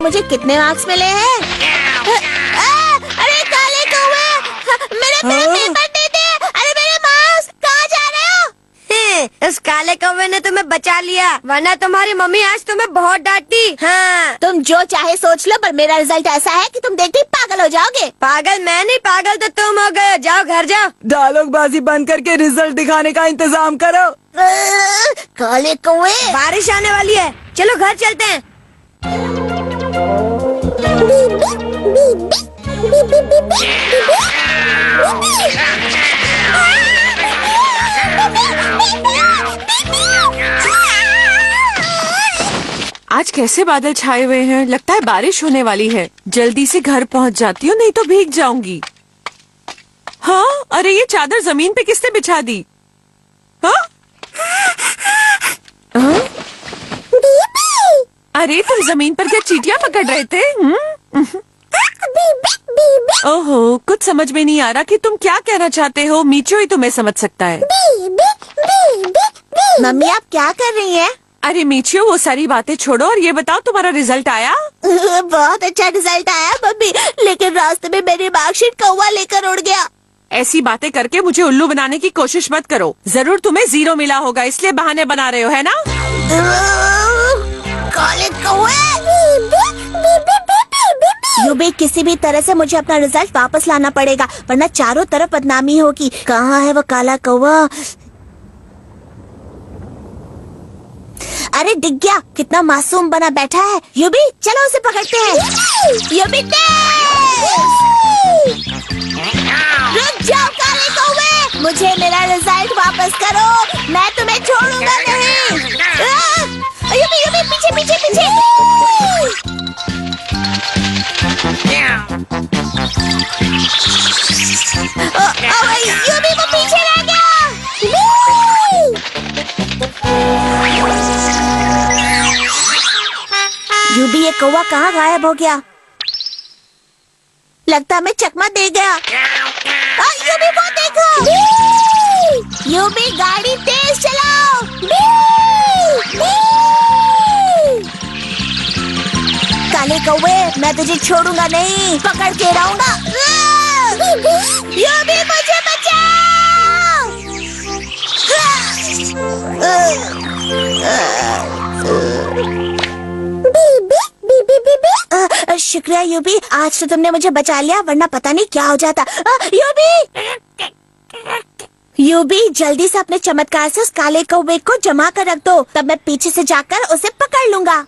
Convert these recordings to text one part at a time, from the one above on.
मुझे कितने मार्क्स मिले हैं? अरे काले कौवे, मेरे पेपर दे दे। अरे मेरे मार्क्स, कहाँ जा रहे हो? इस काले कौवे ने तुम्हें बचा लिया, वरना तुम्हारी मम्मी आज तुम्हें बहुत डांटती। हाँ, तुम जो चाहे सोच लो, पर मेरा रिजल्ट ऐसा है कि तुम देखते ही पागल हो जाओगे। पागल मैं नहीं, पागल तो तुम हो गए। जाओ घर जाओ। डायलॉगबाजी बंद करके रिजल्ट दिखाने का इंतजाम करो। काले कौवे, बारिश आने वाली है, चलो घर चलते हैं। आज कैसे बादल छाए हुए हैं, लगता है बारिश होने वाली है। जल्दी से घर पहुंच जाती हूँ, नहीं तो भीग जाऊंगी। हाँ, अरे ये चादर जमीन पे किसने बिछा दी? हाँ? हाँ? अरे तुम जमीन पर क्या चींटियां पकड़ रहे थे? ओहो, कुछ समझ में नहीं आ रहा कि तुम क्या कहना चाहते हो। मीचू ही तुम्हें समझ सकता है। मम्मी आप क्या कर रही हैं? अरे मीचू, वो सारी बातें छोड़ो और ये बताओ तुम्हारा रिजल्ट आया? बहुत अच्छा रिजल्ट आया मम्मी, लेकिन रास्ते में मेरी मार्कशीट कौवा लेकर उड़ गया। ऐसी बातें करके मुझे उल्लू बनाने की कोशिश मत करो। जरूर तुम्हें 0 मिला होगा, इसलिए बहाने बना रहे हो, है ना? काले कौवे, यूबी, किसी भी तरह से मुझे अपना रिजल्ट वापस लाना पड़ेगा, वरना चारों तरफ बदनामी होगी। कहाँ है वो काला कौवा? अरे दिख गया, कितना मासूम बना बैठा है। यूबी चलो उसे पकड़ते हैं। यूबी रुक जाओ काले कौवे, मुझे मेरा रिजल्ट वापस करो, मैं तुम्हें छोड़ूंगा नहीं। यूबी यूबी पीछे पीछे पीछे। यूबी वो पीछे रह गया। यूबी ये कौवा कहाँ गायब हो गया? लगता मैं चकमा दे गया। यूबी वो देखो। यूबी गाड़ी तेज चलाओ। काले कौवे, मैं तुझे छोड़ूंगा नहीं, पकड़ के रहूंगा। यूबी मुझे बचाओ। शुक्रिया यूबी, आज तो तुमने मुझे बचा लिया, वरना पता नहीं क्या हो जाता। यूबी यूबी जल्दी से अपने चमत्कार से उस काले कौवे को जमा कर रख दो, तब मैं पीछे से जाकर उसे पकड़ लूंगा।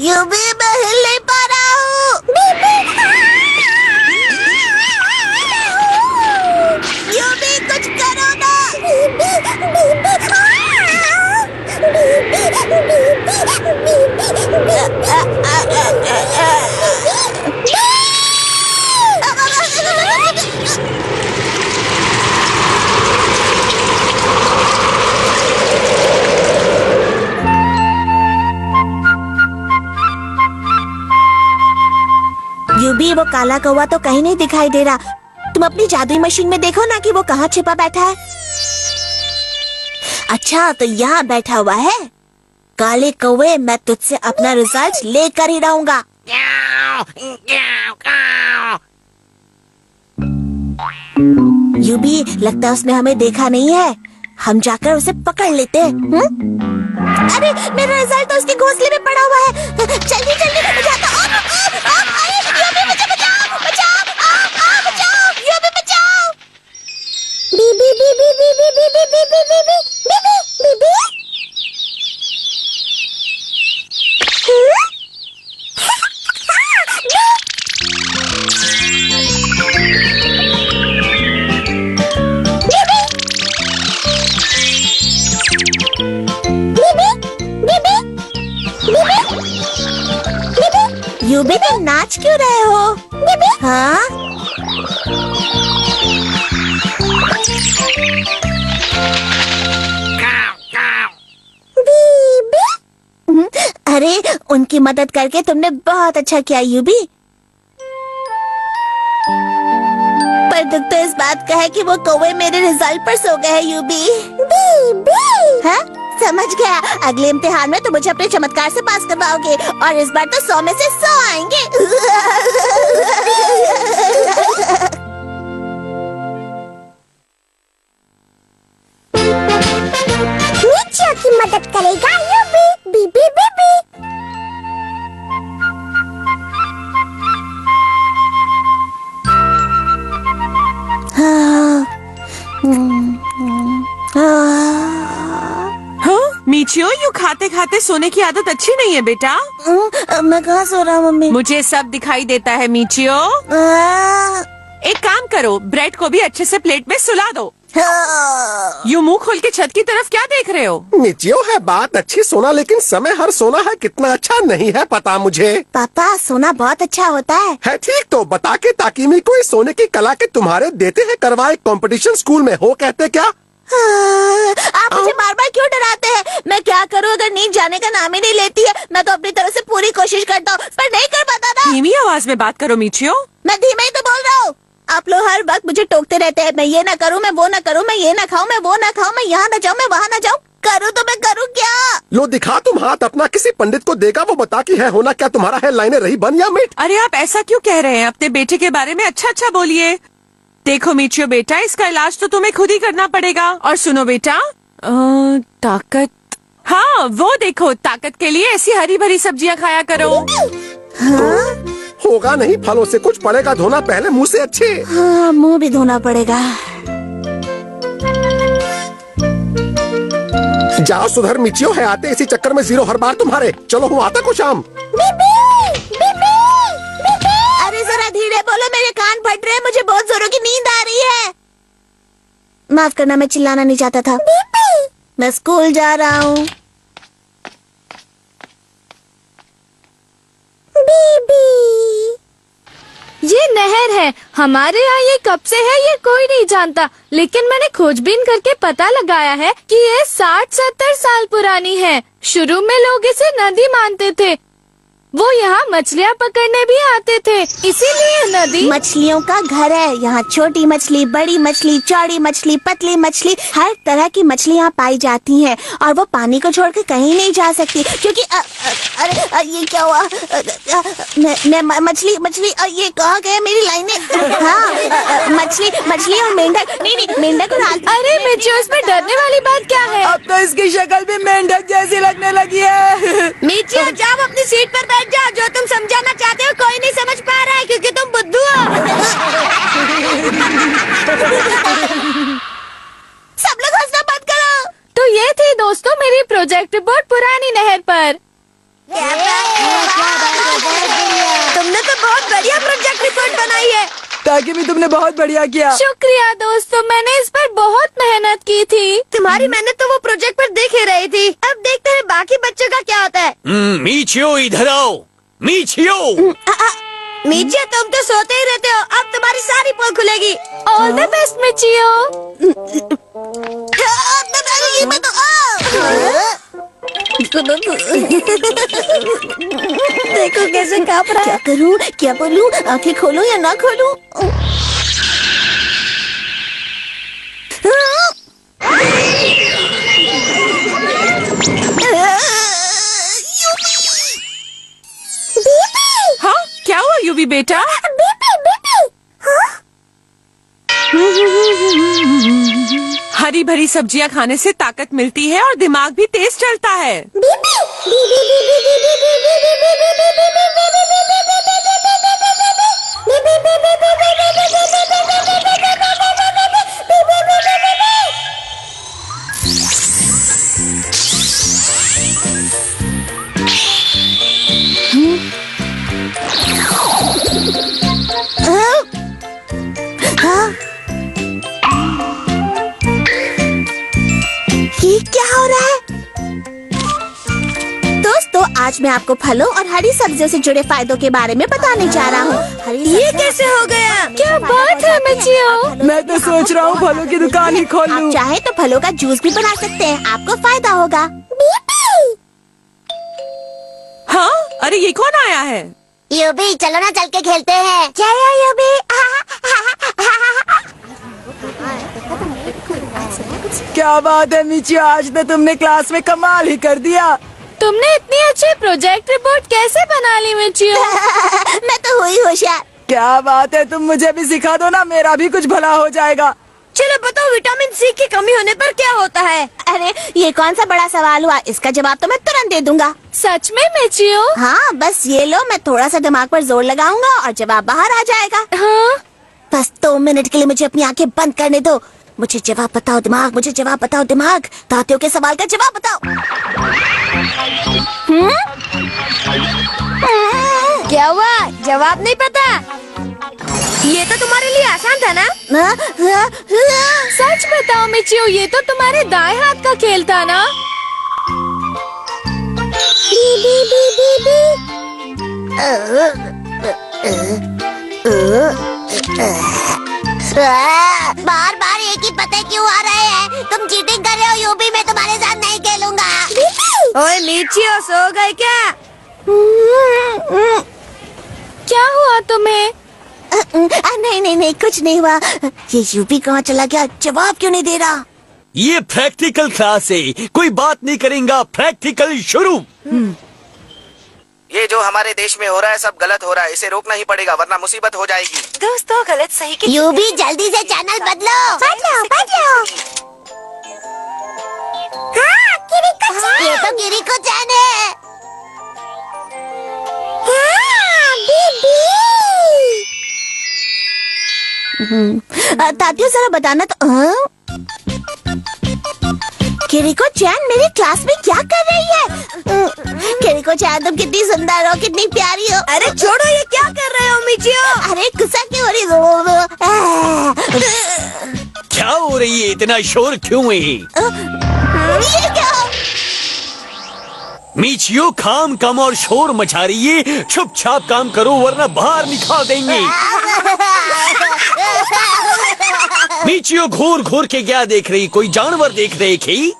यूबी मैं हिल नहीं पा रहा हूँ। यूबी कुछ करो ना। यूबी वो काला कौवा तो कहीं नहीं दिखाई दे रहा। तुम अपनी जादुई मशीन में देखो ना कि वो कहाँ छिपा बैठा है। अच्छा तो यहाँ बैठा हुआ है। काले कौवे, मैं तुझसे अपना रिजल्ट लेकर ही रहूंगा। यूबी लगता है उसने हमें देखा नहीं है, हम जाकर उसे पकड़ लेते हैं। अरे मेरा रिजल्ट तो उसके घोंसले में पड़ा हुआ है। जल्दी जल्दी मैं जाता हूँ। यूबी मुझे बचाओ, बचाओ, बचाओ, यूबी बचाओ। बीबी बीबी बीबी बीबी बीबी बीबी बीबी बीबी। यूबी तुम नाच क्यों रहे हो? हाँ? अरे उनकी मदद करके तुमने बहुत अच्छा किया यूबी। पर दुख तो इस बात का है कि वो कौवे मेरे रिजल्ट पर सो गए हैं यूबी। हाँ? समझ गया। अगले इम्तिहान में तुम मुझे अपने चमत्कार से पास करवाओगे और इस बार तो 100 में से 100 आएंगे। नीचे की मदद करेगा यूबी। बीबी बीबी। हाँ मीचियो, यूँ खाते खाते सोने की आदत अच्छी नहीं है बेटा। मैं कहाँ सो रहा हूँ मम्मी? मुझे सब दिखाई देता है मीचियो। एक काम करो, ब्रेड को भी अच्छे से प्लेट में सुला दो। यूँ मुंह खोल के छत की तरफ क्या देख रहे हो? नीचियो है बात अच्छी सोना, लेकिन समय हर सोना है कितना अच्छा नहीं है पता मुझे। पापा सोना बहुत अच्छा होता है ठीक तो बता के ताकीमी को इस सोने की कला के तुम्हारे देते हैं करवाए कंपटीशन स्कूल में हो कहते क्या? आप मुझे बार बार क्यों डराते हैं? मैं क्या करूं अगर नींद जाने का नाम ही नहीं लेती है? मैं तो अपनी तरफ से पूरी कोशिश करता हूँ पर नहीं कर पाता ना। धीमी आवाज में बात करो मीचियो। मैं धीमे ही तो बोल रहा हूँ। आप लोग हर वक्त मुझे टोकते रहते हैं। मैं ये ना करूँ, मैं वो ना करूँ, मैं ये ना खाऊं, मैं वो ना खाऊं, मैं यहाँ ना जाऊँ, मैं वहाँ ना जाऊँ। करूँ तो मैं करूँ क्या? लो दिखा तुम हाथ अपना किसी पंडित को देगा, वो बता कि है होना क्या तुम्हारा है, लाइनें रही बन या मिट। अरे आप ऐसा क्यों कह रहे हैं? अपने बेटे के बारे में अच्छा अच्छा बोलिए। देखो मीचियो बेटा, इसका इलाज तो तुम्हें खुद ही करना पड़ेगा। और सुनो बेटा, ताकत, हाँ वो देखो, ताकत के लिए ऐसी हरी भरी सब्जियां खाया करो। होगा नहीं, फलों से कुछ पड़ेगा धोना पहले मुंह से अच्छे। हाँ मुंह भी धोना पड़ेगा। जाओ सुधर मीचियो, है आते इसी चक्कर में 0 हर बार तुम्हारे। चलो हूँ आता कुछ आम। अरे जरा धीरे बोलो, मेरे कान फट रहे हैं, मुझे बहुत जोरों की नींद आ रही है। माफ करना, मैं चिल्लाना नहीं चाहता था। मैं स्कूल जा रहा हूँ। ये नहर है, हमारे यहाँ ये कब से है ये कोई नहीं जानता, लेकिन मैंने खोजबीन करके पता लगाया है कि ये 60-70 साल पुरानी है। शुरू में लोग इसे नदी मानते थे, वो यहाँ मछलियाँ पकड़ने भी आते थे, इसीलिए नदी। मछलियों का घर है यहाँ। छोटी मछली, बड़ी मछली, चौड़ी मछली, पतली मछली, हर तरह की मछली यहाँ पाई जाती हैं और वो पानी को छोड़ के कहीं नहीं जा सकती क्योंकि अरे ये क्या हुआ? मैं मछली ये कहाँ गए मेरी लाइनें? हाँ मछली और मेंढक। नहीं मेंढक और अरे मिचियो, इसमें डरने वाली बात क्या है? अब तो इसकी शक्ल भी मेंढक जैसी लगने लगी है। मीचियो जाओ अपनी सीट पर बैठ जाओ। जो तुम समझाना चाहते हो कोई नहीं समझ पा रहा है क्योंकि तुम बुद्धू हो। सब लोग हंसना बंद करो। तो ये थी दोस्तों मेरी प्रोजेक्ट रिपोर्ट पुरानी नहर पर। तुमने तो बहुत बढ़िया प्रोजेक्ट रिपोर्ट बनाई है। ताकि भी तुमने बहुत बढ़िया किया। शुक्रिया दोस्तों, मैंने इस पर बहुत मेहनत की थी। तुम्हारी मेहनत तो वो प्रोजेक्ट पर देख ही रही थी। अब देखते हैं बाकी बच्चों का क्या होता है। मीचियो इधर आओ। मीचियो मीचियो तुम तो सोते ही रहते हो, अब तुम्हारी सारी पोल खुलेगी। All the best Michio. ये मैं तो देखो कैसे कांप रहा है। क्या करूं, क्या बोलूं, आंखें खोलूं या ना खोलूं? हाँ क्या हुआ यूवी बेटा? हरी भरी सब्जियां खाने से ताकत मिलती है और दिमाग भी तेज चलता है। ये क्या हो रहा है? दोस्तों आज मैं आपको फलों और हरी सब्जियों से जुड़े फायदों के बारे में बताने जा रहा हूँ। ये कैसे हो गया? क्या बात है मिचियो? मैं तो सोच रहा हूँ फलों की दुकान ही खोल आप लूं। चाहे तो फलों का जूस भी बना सकते हैं, आपको फायदा होगा। अरे ये कौन आया है? यूबी चलो ना चल के खेलते हैं। चलो यूबी। क्या बात है मिचियो, आज तो तुमने क्लास में कमाल ही कर दिया। तुमने इतनी अच्छी प्रोजेक्ट रिपोर्ट कैसे बना ली मिचियो? मैं तो हुई होशियार। क्या बात है, तुम मुझे भी सिखा दो ना, मेरा भी कुछ भला हो जाएगा। चलो बताओ, विटामिन सी की कमी होने पर क्या होता है? अरे ये कौन सा बड़ा सवाल हुआ, इसका जवाब तो मैं तुरंत दे दूंगा। सच में मिचियो? हाँ बस ये लो, मैं थोड़ा सा दिमाग पर जोर लगाऊंगा और जवाब बाहर आ जाएगा। हाँ? बस 2 मिनट के लिए मुझे अपनी आंखें बंद करने दो। मुझे जवाब बताओ दिमाग, मुझे जवाब बताओ दिमाग। तातियों के सवाल का जवाब बताओ। क्या हुआ, जवाब नहीं पता? ये तो तुम्हारे लिए आसान था ना? सच बताओ मिचियो, ये तो तुम्हारे दाएं हाथ का खेल था ना? बार बार एक ही पते क्यों आ रहे हैं? तुम चीटिंग कर रहे हो यूबी, मैं तुम्हारे साथ नहीं खेलूंगा। ओए मीचियो, सो गए क्या? क्या हुआ तुम्हें? नहीं नहीं नहीं, कुछ नहीं हुआ। ये यूबी कहाँ चला गया, जवाब क्यों नहीं दे रहा? ये प्रैक्टिकल क्लास है, कोई बात नहीं करेगा। प्रैक्टिकल शुरू। ये जो हमारे देश में हो रहा है सब गलत हो रहा है, इसे रोकना ही पड़ेगा वरना मुसीबत हो जाएगी। दोस्तों गलत सही की यूबी जल्दी से चैनल बदलो। बदलो। हाँ, किरिको-chan। ये तो किरिको-chan है। हाँ, बीबी। तातियों जरा बताना तो। किरिको-chan मेरी क्लास में क्या कर रही है? किरिको-chan तुम कितनी सुंदर हो, कितनी प्यारी हो। अरे छोड़ो, ये क्या कर रहे हो मीचियो? अरे गुस्सा क्यों हो रही हो? क्या हो रही है, इतना शोर क्यों है? ये क्या? मीचियो काम कम और शोर मचा रही है, चुपचाप काम करो वरना बाहर निकाल देंगे। मीचियो घूर घूर के क्या देख रही, कोई जानवर देख रहे की?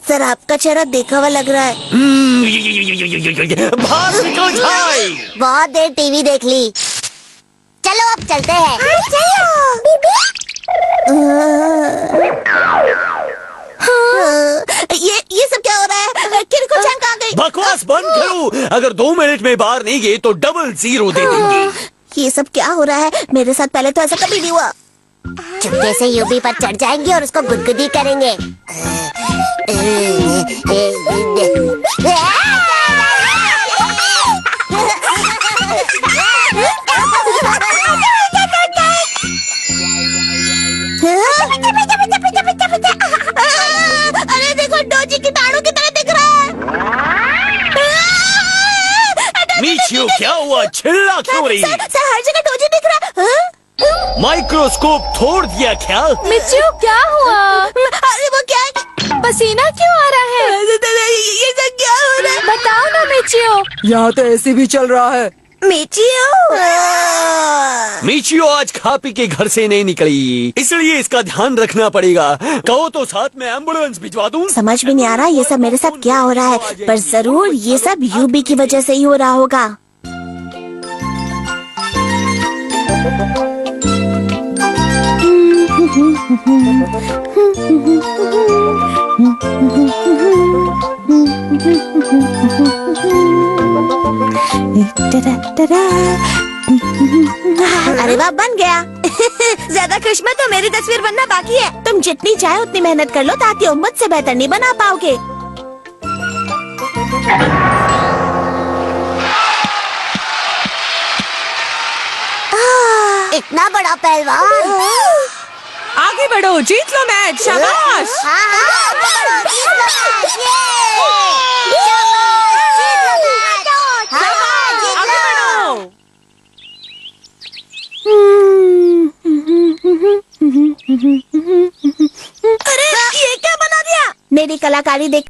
सर आपका चेहरा देखा हुआ लग रहा है। बाहर निकल जाए। बहुत देर टीवी देख ली, चलो अब चलते हैं। ये सब क्या हो रहा है? किरिको-chan कहाँ गई? बकवास बंद करो, अगर 2 मिनट में बाहर नहीं गए तो डबल 0 दे देंगे। ये सब क्या हो रहा है? मेरे साथ पहले तो ऐसा कभी नहीं हुआ। चुपके से यूबी पर चढ़ जाएंगे और उसको गुदगुदी करेंगे। अरे देखो, डोजी कीटाणु की तरह दिख रहा है। मीचियो क्या हुआ, चिल्ला क्यों रही? सर हर जगह डोजी दिख रहा है। माइक्रोस्कोप तोड़ दिया क्या? मिचियो क्या हुआ? अरे वो क्या है? पसीना क्यों आ रहा है? ये सब क्या हो रहा है? बताओ ना मिचियो। यहाँ तो ऐसी भी चल रहा है। मीचियो, मीचियो आज खा पी के घर से नहीं निकली, इसलिए इसका ध्यान रखना पड़ेगा। कहो तो साथ में एम्बुलेंस भिजवा दूं? समझ में नहीं आ रहा ये सब मेरे साथ क्या हो रहा है, पर जरूर ये सब यूबी की वजह से ही हो रहा होगा। अरे वाह, बन गया। ज्यादा खुश मत हो, मेरी तस्वीर बनना बाकी है। तुम जितनी चाहे उतनी मेहनत कर लो, तातियों मुझसे बेहतर नहीं बना पाओगे। इतना बड़ा पहलवान। आगे बढ़ो, जीत लो मैच, शाबाश। आगे बढ़ो। अरे ये क्या बना दिया? मेरी कलाकारी देख